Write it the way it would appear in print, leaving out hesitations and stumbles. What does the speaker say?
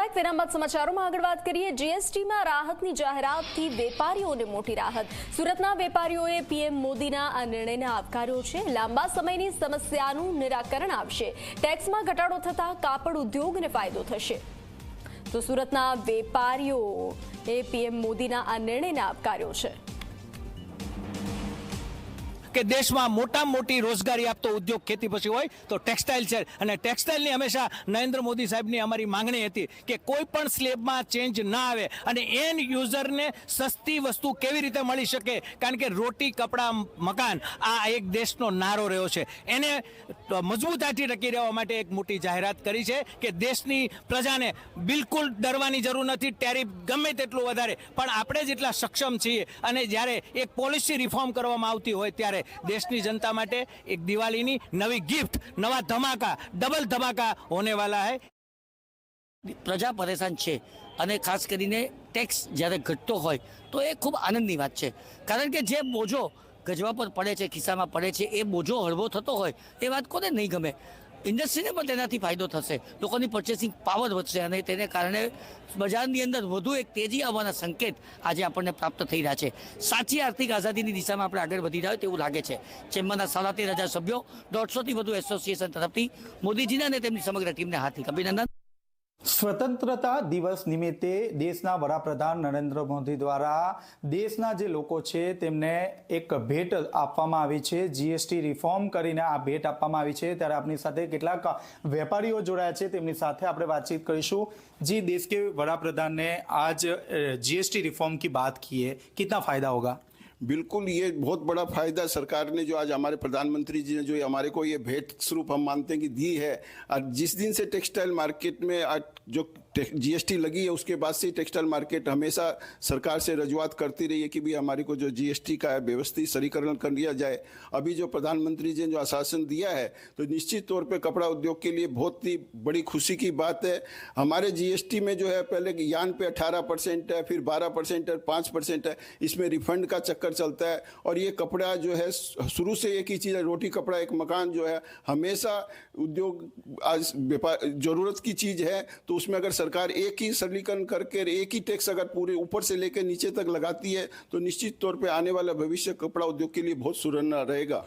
Welcome back. તેના બાદ સમાચારોમાં આગળ વાત કરીએ। જીએસટીમાં રાહતની જાહેરાતથી વેપારીઓને મોટી રાહત। સુરતના વેપારીઓએ પીએમ મોદીના આ નિર્ણયને આવકાર્યો છે। લાંબા સમયની સમસ્યાનું નિરાકરણ આવશે। ટેક્સમાં ઘટાડો થતાં કાપડ ઉદ્યોગને ફાયદો થશે। તો સુરતના વેપારીઓએ પીએમ મોદીના આ નિર્ણયને આવકાર્યો છે। કે દેશમાં મોટામાં મોટી રોજગારી આપતો ઉદ્યોગ ખેતી પછી હોય તો ટેક્સટાઇલ છે અને ટેક્સટાઇલની હંમેશા નરેન્દ્ર મોદી સાહેબની અમારી માંગણી હતી કે કોઈ પણ સ્લેબમાં ચેન્જ ના આવે અને એન્ડ યુઝરને સસ્તી વસ્તુ કેવી રીતે મળી શકે, કારણ કે રોટી કપડાં મકાન આ એક દેશનો નારો રહ્યો છે। એને મજબૂતાઈથી ટકી રહેવા માટે એક મોટી જાહેરાત કરી છે કે દેશની પ્રજાને બિલકુલ ડરવાની જરૂર નથી। ટેરિફ ગમે તેટલું વધારે પણ આપણે જેટલા સક્ષમ છીએ અને જ્યારે એક પોલિસી રિફોર્મ કરવામાં આવતી હોય ત્યારે દેશની જનતા માટે એક દિવાળીની નવી ગિફ્ટ, નવા ધમાકા, ડબલ ધમાકા હોने वाला है। પ્રજા પરેશાન છે અને ખાસ કરીને ટેક્સ જ્યારે ઘટતો હોય તો એ ખૂબ આનંદની વાત છે, કારણ કે જે બોજો ગજવા પર પડે છે, ખિસ્સામાં પડે છે, એ બોજો હળવો થતો હોય એ વાત કોને નહીં ગમે। ઇન્ડસ્ટ્રીને પણ તેનાથી ફાયદો થશે, લોકોની પરચેસિંગ પાવર વધશે અને તેને કારણે બજારની અંદર વધુ એક તેજી આવવાના સંકેત આજે આપણને પ્રાપ્ત થઈ રહ્યા છે। સાચી આર્થિક આઝાદીની દિશામાં આપણે આગળ વધી રહ્યા તેવું લાગે છે। ચેમ્બરના 13,500 સભ્યો, 150થી વધુ એસોસિએશન તરફથી મોદીજીને અને તેમની સમગ્ર ટીમને હાર્દિક અભિનંદન। સ્વતંત્રતા દિવસ નિમિત્તે દેશના વડાપ્રધાન નરેન્દ્ર મોદી દ્વારા દેશના જે લોકો છે તેમને એક ભેટ આપવામાં આવી છે। જીએસટી રિફોર્મ કરીને આ ભેટ આપવામાં આવી છે। ત્યારે આપણી સાથે કેટલાક વેપારીઓ જોડાયા છે, તેમની સાથે આપણે વાતચીત કરીશું। जी, देश के वडाप्रधान ने आज जीएसटी रिफॉर्म की बात की है, कितना फायदा होगा? बिल्कुल, ये बहुत बड़ा फायदा सरकार ने जो आज हमारे प्रधानमंत्री जी ने जो हमारे को ये भेंट स्वरूप हम मानते हैं कि दी है। और जिस दिन से टेक्सटाइल मार्केट में आज जो जीएसटी लगी है उसके बाद से टेक्सटाइल मार्केट हमेशा सरकार से रजूआत करती रही है कि भाई हमारे को जो जीएसटी का व्यवस्थित सरलीकरण कर लिया जाए। अभी जो प्रधानमंत्री जी ने जो आश्वासन दिया है तो निश्चित तौर पे कपड़ा उद्योग के लिए बहुत ही बड़ी खुशी की बात है। हमारे जीएसटी में जो है पहले यान पे 18% है, फिर 12% है, 5% है, इसमें रिफंड का चक्कर चलता है। और ये कपड़ा जो है शुरू से एक ही चीज़ है, रोटी कपड़ा एक मकान जो है हमेशा उद्योग आज व्यापार जरूरत की चीज़ है। तो उसमें अगर सरकार एक ही सरलीकरण करके एक ही टैक्स अगर पूरे ऊपर से लेकर नीचे तक लगाती है तो निश्चित तौर पे आने वाला भविष्य कपड़ा उद्योग के लिए बहुत सुनहरा रहेगा।